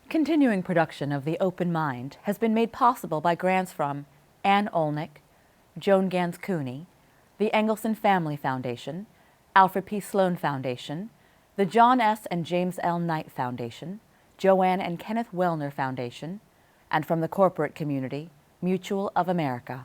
Continuing production of The Open Mind has been made possible by grants from Ann Olnick, Joan Gans Cooney, the Engelson Family Foundation, Alfred P. Sloan Foundation, the John S. and James L. Knight Foundation, Joanne and Kenneth Wellner Foundation, and from the corporate community, Mutual of America.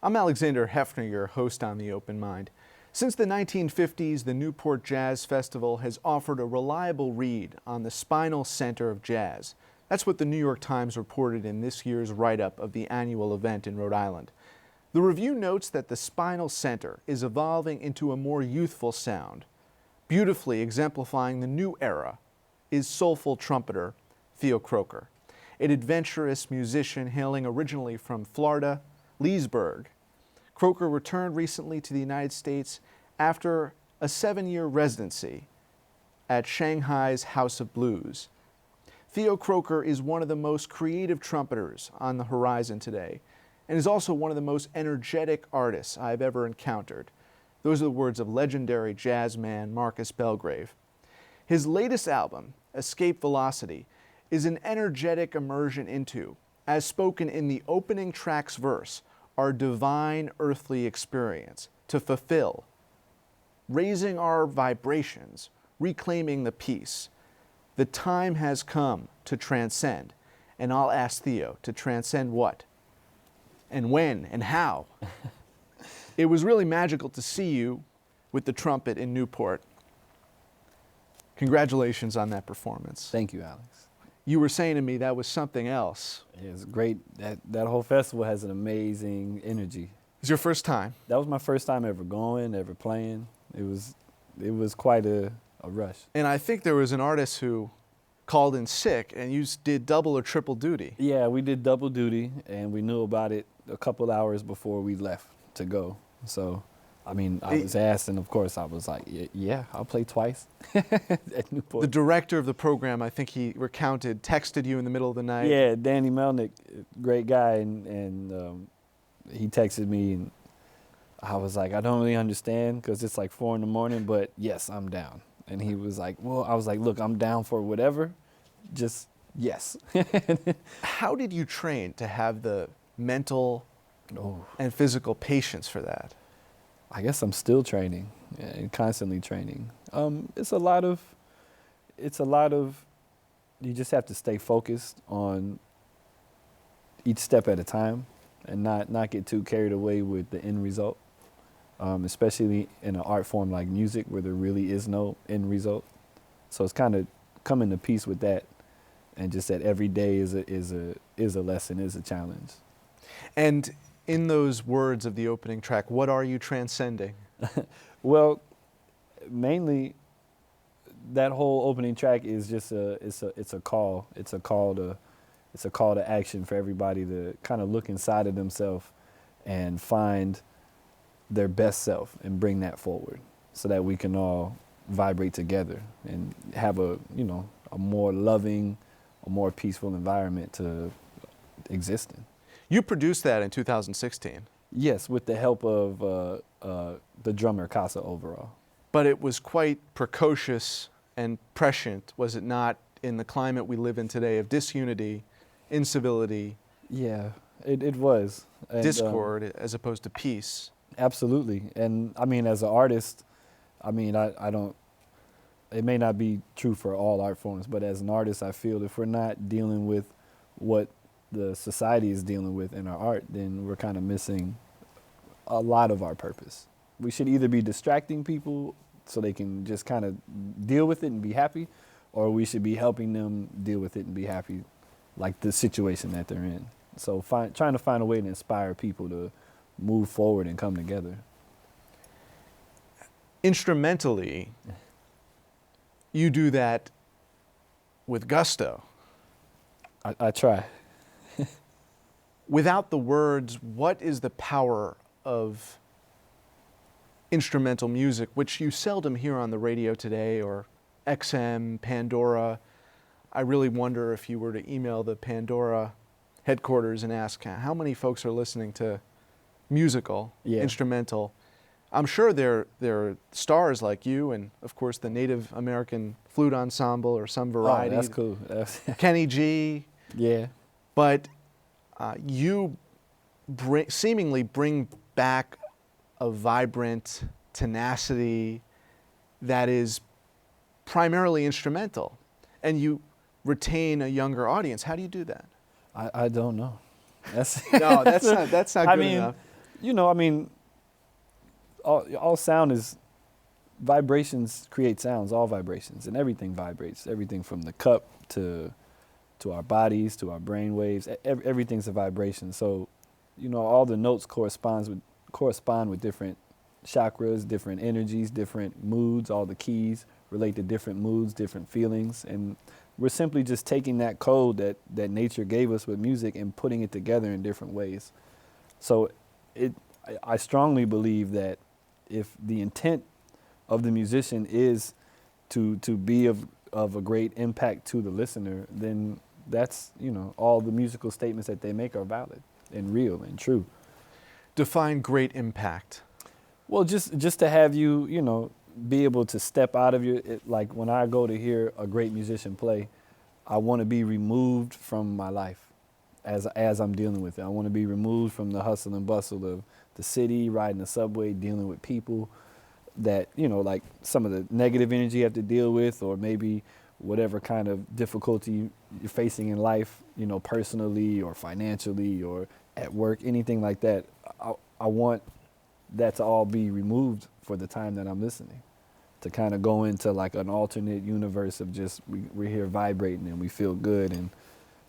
I'm Alexander Heffner, your host on The Open Mind. Since the 1950s, the Newport Jazz Festival has offered a reliable read on the spinal center of jazz. That's what the New York Times reported in this year's write-up of the annual event in Rhode Island. The review notes that the spinal center is evolving into a more youthful sound. Beautifully exemplifying the new era is soulful trumpeter Theo Croker, an adventurous musician hailing originally from Florida, Leesburg. Croker returned recently to the United States after a 7-year residency at Shanghai's House of Blues. Theo Croker is one of the most creative trumpeters on the horizon today and is also one of the most energetic artists I've ever encountered. Those are the words of legendary jazz man Marcus Belgrave. His latest album, Escape Velocity, is an energetic immersion into, as spoken in the opening track's verse, our divine earthly experience to fulfill, raising our vibrations, reclaiming the peace. The time has come to transcend, and I'll ask Theo to transcend what, and when, and how. It was really magical to see you with the trumpet in Newport. Congratulations on that performance. Thank you, Alex. You were saying to me that was something else. It's great. That whole festival has an amazing energy. It's your first time? That was my first time ever going, ever playing. It was quite a rush. And I think there was an artist who called in sick and you did double or triple duty. Yeah, we did double duty and we knew about it a couple hours before we left to go. So, I mean, I was asked, and of course I was like, yeah, I'll play twice at Newport. The director of the program, I think he recounted, texted you in the middle of the night. Yeah, Danny Melnick, great guy, and he texted me, and I was like, I don't really understand because it's like 4 a.m, but yes, I'm down. And he was like, well, I was like, look, I'm down for whatever, just yes. How did you train to have the mental and physical patience for that? I guess I'm still training and constantly training. It's a lot of, you just have to stay focused on each step at a time and not get too carried away with the end result, especially in an art form like music where there really is no end result. So it's kind of coming to peace with that, and just that every day is a lesson, is a challenge. And in those words of the opening track, what are you transcending? Well, mainly that whole opening track is just it's a call to action for everybody to kind of look inside of themselves and find their best self and bring that forward so that we can all vibrate together and have a more loving, a more peaceful environment to exist in. You produced that in 2016. Yes, with the help of the drummer Casa overall. But it was quite precocious and prescient, was it not, in the climate we live in today of disunity, incivility? Yeah, it was. And, discord as opposed to peace. Absolutely. And I mean, as an artist, I mean, I don't, it may not be true for all art forms, but as an artist, I feel if we're not dealing with what the society is dealing with in our art, then we're kind of missing a lot of our purpose. We should either be distracting people so they can just kind of deal with it and be happy, or we should be helping them deal with it and be happy like the situation that they're in. So trying to find a way to inspire people to move forward and come together. Instrumentally, you do that with gusto. I try. Without the words, what is the power of instrumental music, which you seldom hear on the radio today, or XM, Pandora? I really wonder if you were to email the Pandora headquarters and ask how many folks are listening to musical, instrumental. I'm sure there are stars like you and, of course, the Native American Flute Ensemble or some variety. Oh, that's cool. Kenny G. Yeah. But you seemingly bring back a vibrant tenacity that is primarily instrumental, and you retain a younger audience. How do you do that? I don't know. No, that's not good enough. You know, I mean, all sound is vibrations create sounds. All vibrations, and everything vibrates. Everything from the cup to our bodies to our brain waves. Everything's a vibration. So, you know, all the notes correspond with different chakras, different energies, different moods. All the keys relate to different moods, different feelings, and we're simply just taking that code that nature gave us with music and putting it together in different ways. So I strongly believe that if the intent of the musician is to be of a great impact to the listener, then that's, you know, all the musical statements that they make are valid and real and true. Define great impact. Well, just to have you, you know, be able to step out of like when I go to hear a great musician play, I want to be removed from my life as I'm dealing with it. I want to be removed from the hustle and bustle of the city, riding the subway, dealing with people that, you know, like some of the negative energy you have to deal with, or maybe whatever kind of difficulty you're facing in life, you know, personally or financially or at work, anything like that. I want that to all be removed for the time that I'm listening, to kind of go into like an alternate universe of just we're here vibrating and we feel good, and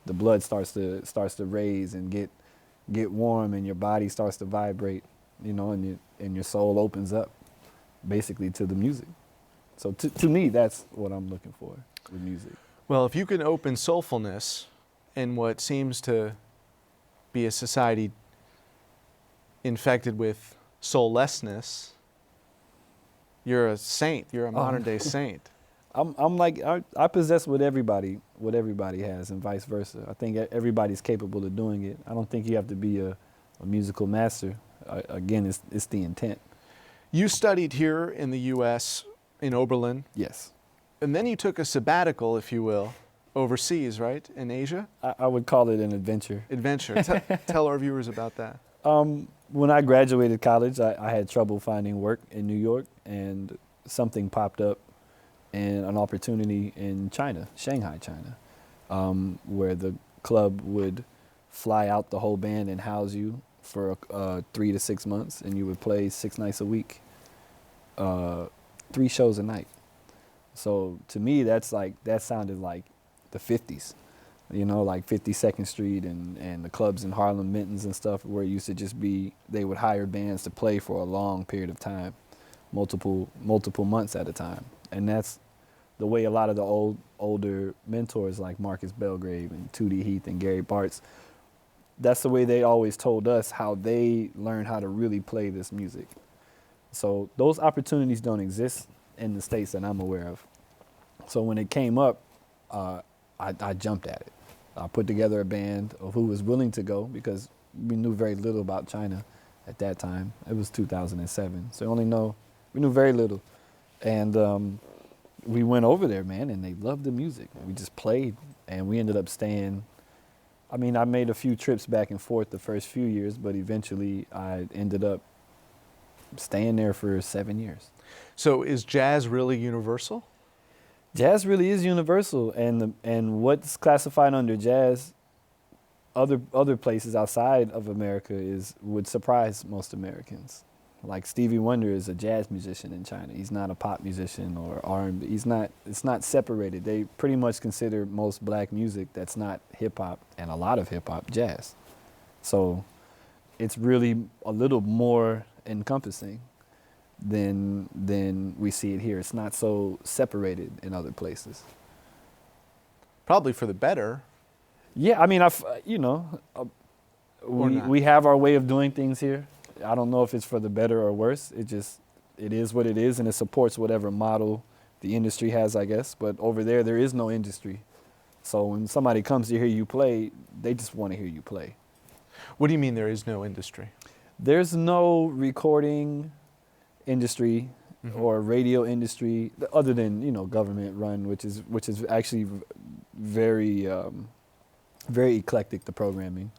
the blood starts to raise and get warm, and your body starts to vibrate, you know, and your soul opens up basically to the music. So to me, that's what I'm looking for with music. Well, if you can open soulfulness in what seems to be a society infected with soullessness, you're a saint. You're a modern day saint. I'm like, I possess what everybody has, and vice versa. I think everybody's capable of doing it. I don't think you have to be a musical master. Again, it's the intent. You studied here in the U.S. in Oberlin. Yes. And then you took a sabbatical, if you will, overseas, right? In Asia? I would call it an adventure. Adventure. Tell our viewers about that. When I graduated college, I had trouble finding work in New York, and something popped up, and an opportunity in China, Shanghai, China, where the club would fly out the whole band and house you for 3 to 6 months, and you would play 6 nights a week, 3 shows a night. So to me, that sounded like the 50s, you know, like 52nd Street and the clubs in Harlem, Minton's and stuff, where it used to just be, they would hire bands to play for a long period of time, multiple months at a time. And that's the way a lot of the older mentors like Marcus Belgrave and Tootie Heath and Gary Bartz, that's the way they always told us how they learned how to really play this music. So those opportunities don't exist in the States that I'm aware of. So when it came up, I jumped at it. I put together a band of who was willing to go, because we knew very little about China at that time. It was 2007, so we knew very little. And we went over there, man, and they loved the music. We just played, and we ended up staying. I mean, I made a few trips back and forth the first few years, but eventually I ended up staying there for 7 years. So is jazz really universal? Jazz really is universal, and what's classified under jazz, other places outside of America would surprise most Americans. Like Stevie Wonder is a jazz musician in China. He's not a pop musician or R&B. It's not separated. They pretty much consider most black music that's not hip hop, and a lot of hip hop, jazz. So it's really a little more encompassing than we see it here. It's not so separated in other places. Probably for the better. Yeah, I mean, we have our way of doing things here. I don't know if it's for the better or worse. It is what it is, and it supports whatever model the industry has, I guess. But over there is no industry. So when somebody comes to hear you play, they just want to hear you play. What do you mean there is no industry? There's no recording industry or radio industry other than, government run, which is actually very very eclectic, the programming,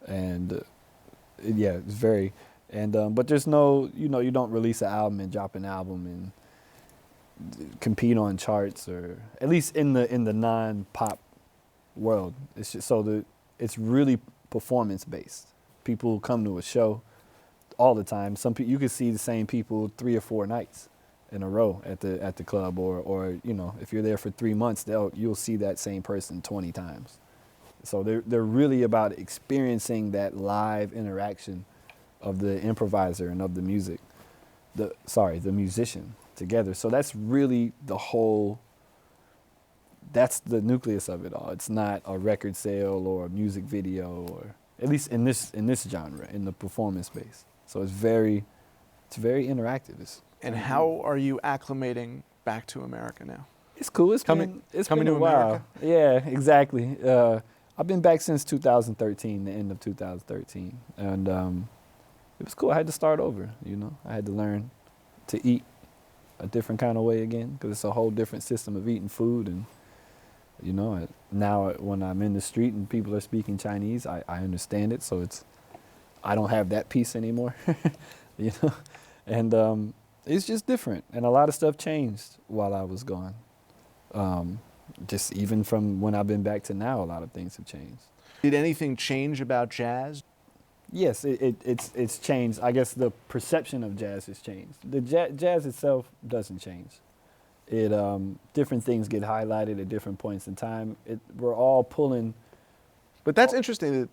and it's very. And but there's no, you don't release an album and drop an album and compete on charts, or at least in the non-pop world. It's just it's really performance based. People come to a show all the time. Some people, you could see the same people 3 or 4 nights in a row at the club, or if you're there for 3 months, you'll see that same person 20 times. So they're really about experiencing that live interaction of the improviser and of the the musician together. So that's really that's the nucleus of it all. It's not a record sale or a music video, or at least in this genre, in the performance space. So it's very interactive. And how are you acclimating back to America now? It's cool. It's coming been to a while. America? Yeah, exactly. I've been back since 2013, the end of 2013, and it was cool. I had to start over. I had to learn to eat a different kind of way again, because it's a whole different system of eating food. And now when I'm in the street and people are speaking Chinese, I understand it. So I don't have that piece anymore, and it's just different. And a lot of stuff changed while I was gone. Just even from when I've been back to now, a lot of things have changed. Did anything change about jazz? Yes, it's changed. I guess the perception of jazz has changed. The jazz itself doesn't change. Different things get highlighted at different points in time. We're all pulling. But that's interesting that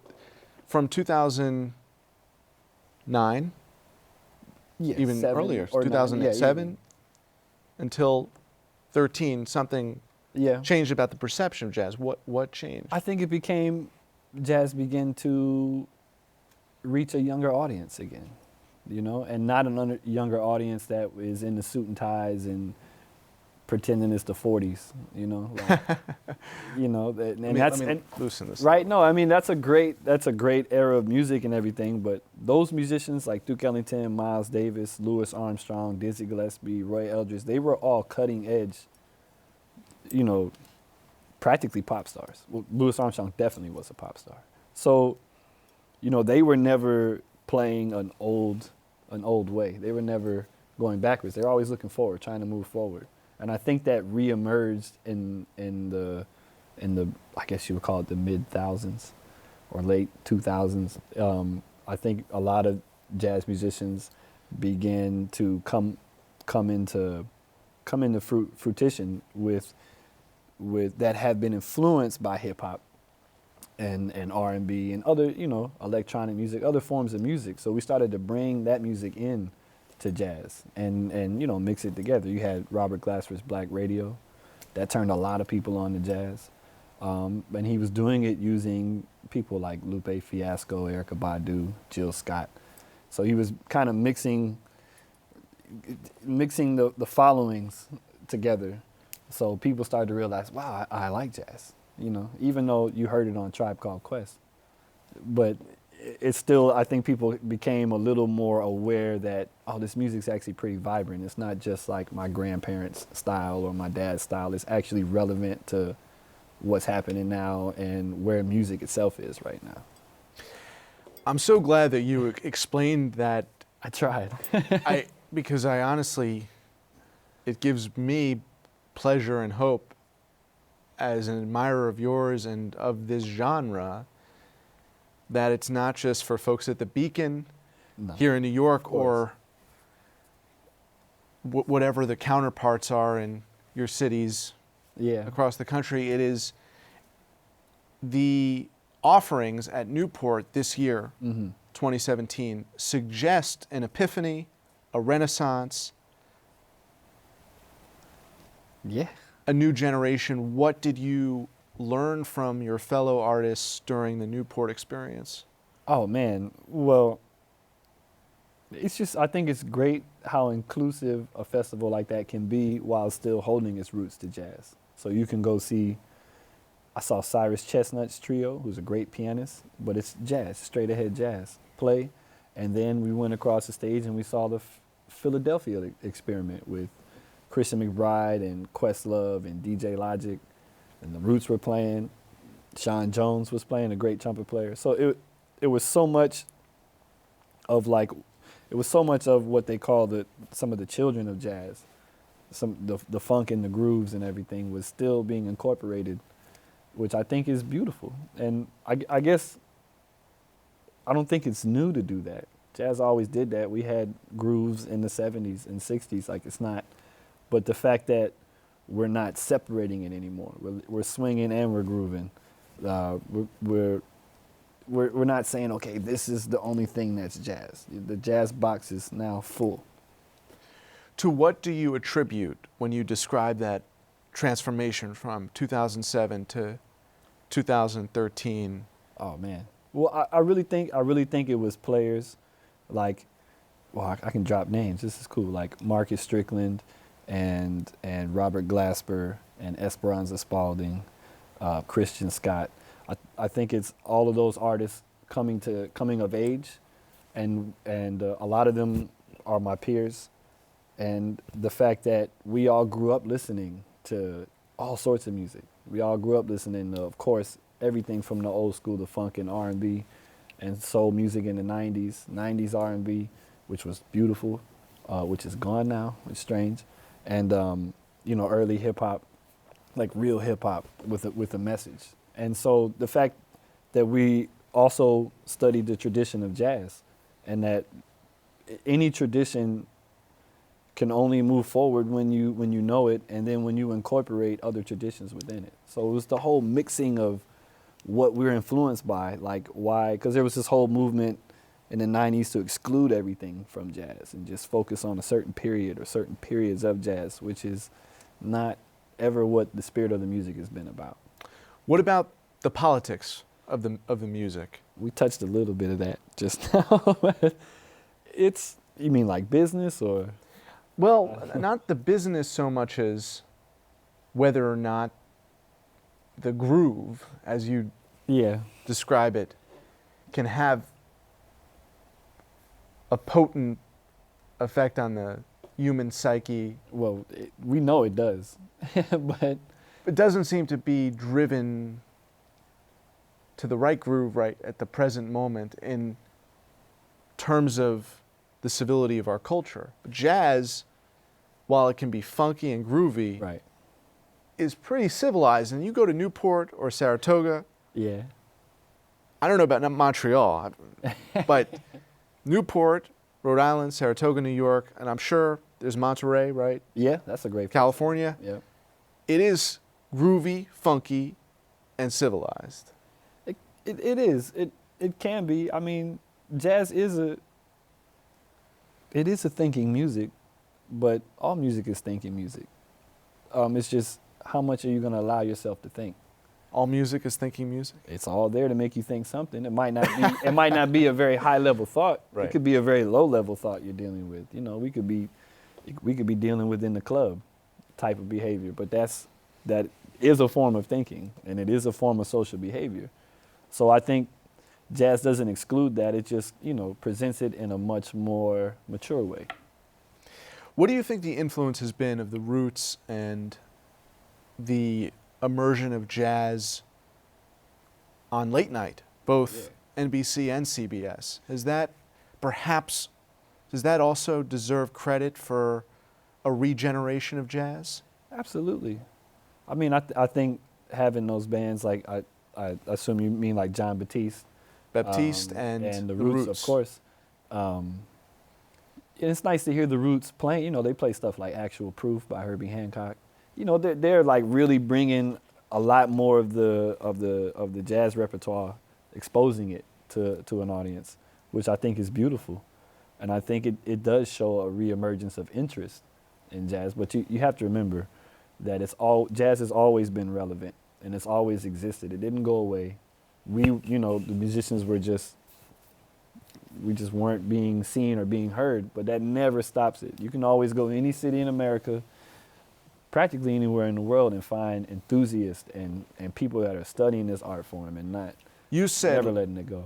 from 2009, even earlier, 2007 until 13, something changed about the perception of jazz. What changed? I think jazz began to reach a younger audience again, and not a younger audience that is in the suit and ties and pretending it's the 40s, and loosen this. Right? No, I mean that's a great era of music and everything, but those musicians like Duke Ellington, Miles Davis, Louis Armstrong, Dizzy Gillespie, Roy Eldridge, they were all cutting edge, practically pop stars. Well, Louis Armstrong definitely was a pop star. So, they were never playing an old way. They were never going backwards. They were always looking forward, trying to move forward. And I think that reemerged in the I guess you would call it the mid-thousands or late 2000s. I think a lot of jazz musicians began to come into fruition with that have been influenced by hip hop and R&B and other, electronic music, other forms of music. So we started to bring that music in to jazz and mix it together. You had Robert Glasper's Black Radio. That turned a lot of people on to jazz. And he was doing it using people like Lupe Fiasco, Erykah Badu, Jill Scott. So he was kind of mixing the followings together. So people started to realize, wow, I like jazz. Even though you heard it on Tribe Called Quest. But it's still, I think people became a little more aware that, this music's actually pretty vibrant. It's not just like my grandparents' style or my dad's style. It's actually relevant to what's happening now and where music itself is right now. I'm so glad that you explained that. I tried. Because I honestly, it gives me pleasure and hope as an admirer of yours and of this genre, that it's not just for folks at the Beacon here in New York or whatever the counterparts are in your cities Yeah. across the country, it is the offerings at Newport this year, 2017, suggest an epiphany, a renaissance, Yeah. a new generation. What did you learn from your fellow artists during the Newport experience? Oh man, well, it's just, I think it's great how inclusive a festival like that can be while still holding its roots to jazz. So you can go see, I saw Cyrus Chestnut's trio, who's a great pianist, but it's jazz, straight ahead jazz, play. And then we went across the stage and we saw the Philadelphia experiment with Christian McBride and Questlove and DJ Logic, and the Roots were playing. Sean Jones was playing, a great trumpet player. So it was so much of what they call some of the children of jazz. The funk and the grooves and everything was still being incorporated, which I think is beautiful. And I guess I don't think it's new to do that. Jazz always did that. We had grooves in the 70s and 60s, like it's not. But the fact that we're not separating it anymore. We're swinging and we're grooving. We're not saying, okay, this is the only thing that's jazz. The jazz box is now full. To what do you attribute when you describe that transformation from 2007 to 2013? Oh man. Well, I really think it was players like, well, I can drop names. This is cool. Like Marcus Strickland and Robert Glasper and Esperanza Spalding, Christian Scott. I think it's all of those artists coming of age, and a lot of them are my peers. And the fact that we all grew up listening to all sorts of music. We all grew up listening to, of course, everything from the old school, the funk and R&B and soul music in the 90s R&B, which was beautiful, which is gone now, it's strange. And, early hip hop, like real hip hop with a message. And so the fact that we also studied the tradition of jazz, and that any tradition can only move forward when you know it, and then when you incorporate other traditions within it. So it was the whole mixing of what we're influenced by, like why, because there was this whole movement in the 90s to exclude everything from jazz and just focus on a certain period or certain periods of jazz, which is not ever what the spirit of the music has been about. What about the politics of the music? We touched a little bit of that just now. You mean like business or? Well, not the business so much as whether or not the groove, as you describe it, can have a potent effect on the human psyche. Well, we know it does, but it doesn't seem to be driven to the right groove right at the present moment in terms of the civility of our culture. Jazz, while it can be funky and groovy, right, is pretty civilized. And you go to Newport or Saratoga, yeah, I don't know about Montreal, but Newport, Rhode Island, Saratoga, New York, and I'm sure there's Monterey, right? Yeah, that's a great place. California. Yeah. It is groovy, funky, and civilized. It is. It can be. I mean, jazz is a thinking music, but all music is thinking music. It's just how much are you going to allow yourself to think? All music is thinking music? It's all there to make you think something. It might not be a very high level thought. Right. It could be a very low level thought you're dealing with. We could be dealing with in the club type of behavior, but that is a form of thinking, and it is a form of social behavior. So I think jazz doesn't exclude that. It just, presents it in a much more mature way. What do you think the influence has been of the Roots and the immersion of jazz on late night, both NBC and CBS? Does that also deserve credit for a regeneration of jazz? Absolutely. I mean, I think having those bands, like I assume you mean like John Baptiste. Baptiste and the Roots, of course. And it's nice to hear the Roots playing. You know, they play stuff like Actual Proof by Herbie Hancock. You know, they're like really bringing a lot more of the jazz repertoire, exposing it to an audience, which I think is beautiful. And I think it does show a reemergence of interest in jazz. But you have to remember that jazz has always been relevant and it's always existed. It didn't go away. The musicians we just weren't being seen or being heard, but that never stops it. You can always go to any city in America, practically anywhere in the world, and find enthusiasts and people that are studying this art form and never letting it go.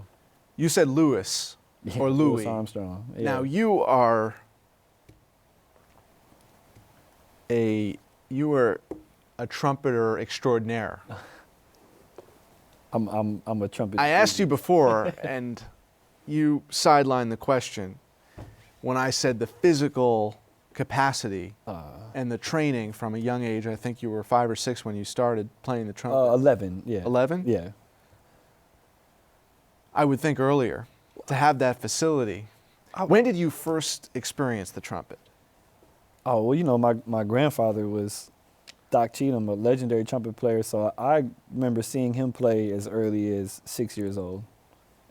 You said Louis or Louis. Louis Armstrong. Yeah. Now you are a trumpeter extraordinaire. I'm a trumpet. I asked you before, and you sidelined the question when I said the physical capacity and the training from a young age. I think you were 5 or 6 when you started playing the trumpet. 11, yeah. 11? Yeah. I would think earlier to have that facility. When did you first experience the trumpet? Oh, well, you know, my grandfather was Doc Cheatham, a legendary trumpet player, so I remember seeing him play as early as 6 years old.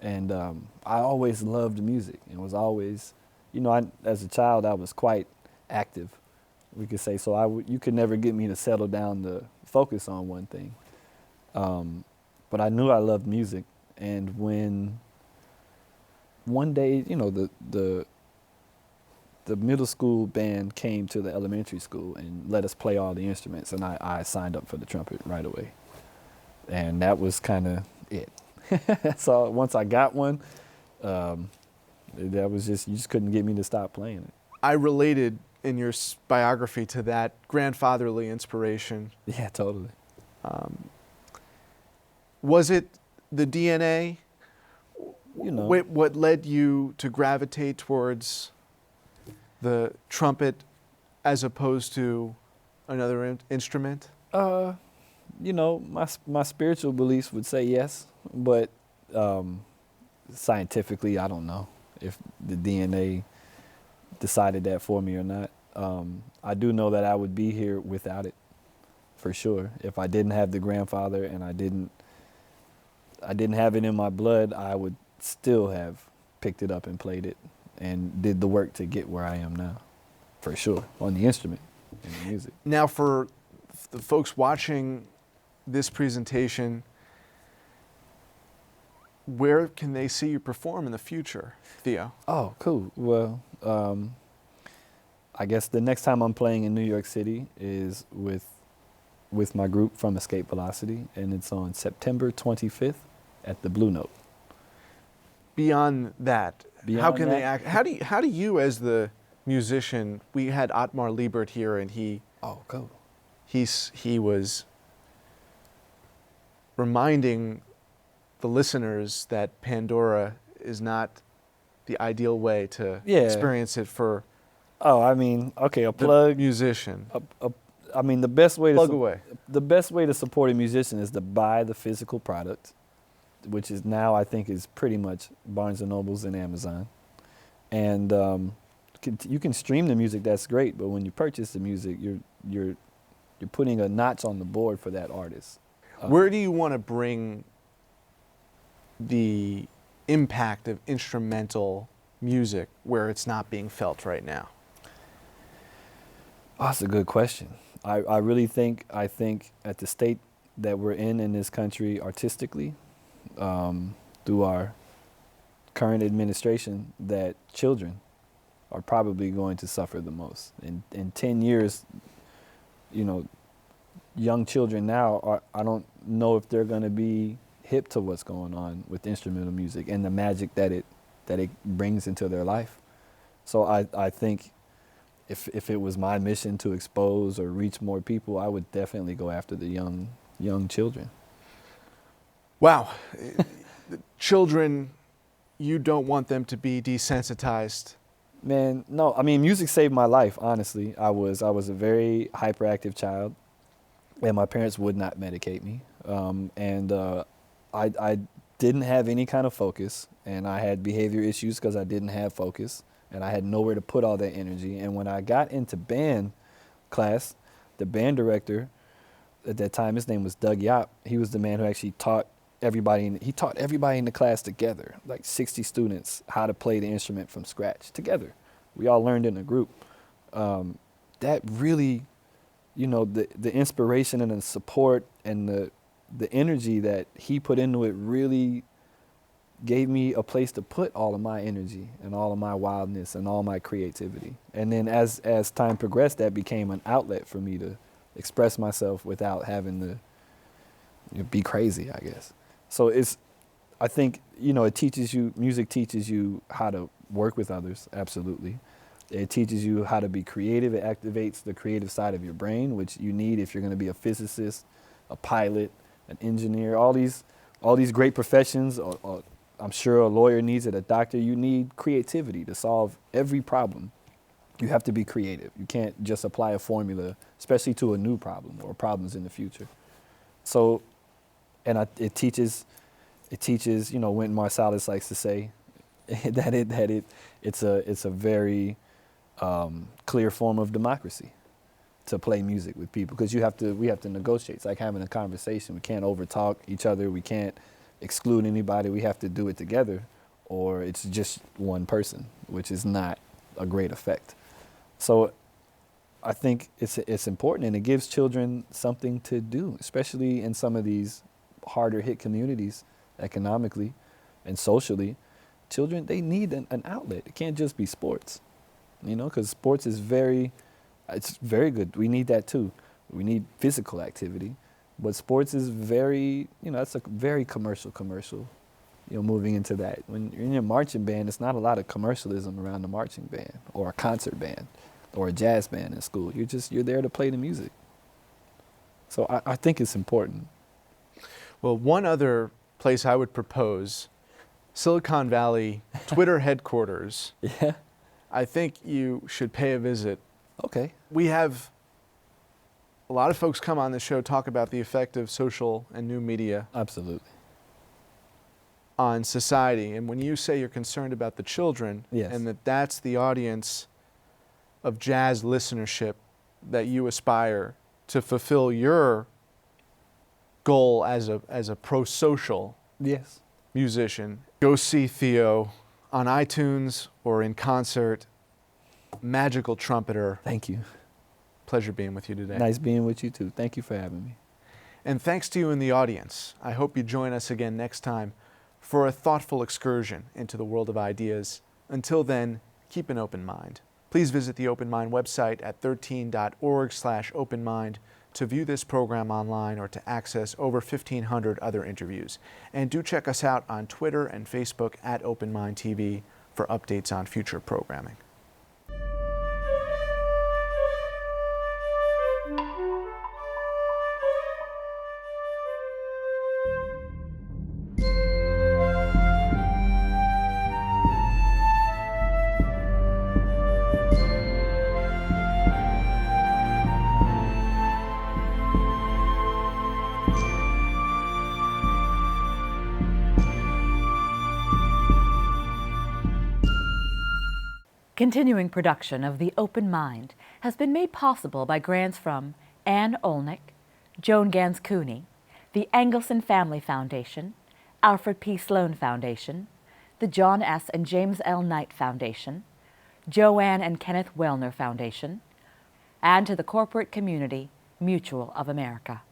And I always loved music and was always, you know, as a child, I was quite active, we could say. So you could never get me to settle down to focus on one thing. But I knew I loved music. And when one day, you know, the middle school band came to the elementary school and let us play all the instruments, and I signed up for the trumpet right away. And that was kind of it. So once I got one, that was you just couldn't get me to stop playing it. I related in your biography to that grandfatherly inspiration. Yeah, totally. Was it the DNA? You know, What led you to gravitate towards the trumpet as opposed to another instrument? You know, my spiritual beliefs would say yes, but scientifically, I don't know if the DNA decided that for me or not. I do know that I would be here without it, for sure. If I didn't have the grandfather and I didn't have it in my blood, I would still have picked it up and played it and did the work to get where I am now, for sure, on the instrument and the music. Now, for the folks watching this presentation, where can they see you perform in the future, Theo? Oh, cool. Well, I guess the next time I'm playing in New York City is with my group from Escape Velocity, and it's on September 25th at the Blue Note. Beyond that, how can they act? How do you, as the musician, we had Otmar Liebert here, and he was reminding the listeners that Pandora is not the ideal way to experience it for. Oh, I mean, okay, a plug musician. I mean, the best way to support a musician is to buy the physical product, which is now I think is pretty much Barnes and Nobles and Amazon, and you can stream the music. That's great, but when you purchase the music, you're putting a notch on the board for that artist. Where do you want to bring the impact of instrumental music where it's not being felt right now? Oh, that's a good question. I really think at the state that we're in this country artistically, through our current administration, that children are probably going to suffer the most. In 10 years, you know, young children now I don't know if they're going to be hip to what's going on with instrumental music and the magic that it brings into their life. So I think if it was my mission to expose or reach more people, I would definitely go after the young children. Wow. Children, you don't want them to be desensitized. Man, no. I mean, music saved my life, honestly. I was a very hyperactive child, and my parents would not medicate me. I didn't have any kind of focus, and I had behavior issues because I didn't have focus. and I had nowhere to put all that energy. And when I got into band class, the band director at that time, his name was Doug Yop. He was the man who actually taught everybody in the class together, like 60 students, how to play the instrument from scratch together. We all learned in a group. That really, the inspiration and the support and the energy that he put into it really gave me a place to put all of my energy and all of my wildness and all my creativity. And then as time progressed, that became an outlet for me to express myself without having to be crazy, I guess. So I think, music teaches you how to work with others, absolutely. It teaches you how to be creative. It activates the creative side of your brain, which you need if you're going to be a physicist, a pilot, an engineer, all these great professions. Or I'm sure a lawyer needs it, a doctor. You need creativity to solve every problem. You have to be creative. You can't just apply a formula, especially to a new problem or problems in the future. So, it teaches, Wynton Marsalis likes to say that it's a very clear form of democracy to play music with people, because we have to negotiate. It's like having a conversation. We can't overtalk each other. We can't exclude anybody. We have to do it together, or it's just one person, which is not a great effect. So I think it's important, and it gives children something to do, especially in some of these harder hit communities economically and socially. Children, they need an outlet. It can't just be sports, because sports is it's very good. We need that too. We need physical activity, but sports is very, it's a very commercial, moving into that. When you're in a marching band, it's not a lot of commercialism around the marching band or a concert band or a jazz band in school. You're there to play the music. So I think it's important. Well, one other place I would propose, Silicon Valley Twitter headquarters. Yeah. I think you should pay a visit. Okay. We have a lot of folks come on the show talk about the effect of social and new media. Absolutely. On society. And when you say you're concerned about the children, yes, and that's the audience of jazz listenership that you aspire to fulfill your goal as a pro-social yes, musician, go see Theo on iTunes or in concert. Magical trumpeter. Thank you. Pleasure being with you today. Nice being with you too. Thank you for having me. And thanks to you in the audience. I hope you join us again next time for a thoughtful excursion into the world of ideas. Until then, keep an open mind. Please visit the Open Mind website at 13.org/openmind to view this program online or to access over 1,500 other interviews. And do check us out on Twitter and Facebook at Open Mind TV for updates on future programming. Continuing production of The Open Mind has been made possible by grants from Ann Olnick, Joan Gans CUNY, the Engelson Family Foundation, Alfred P. Sloan Foundation, the John S. and James L. Knight Foundation, Joanne and Kenneth Wellner Foundation, and to the corporate community Mutual of America.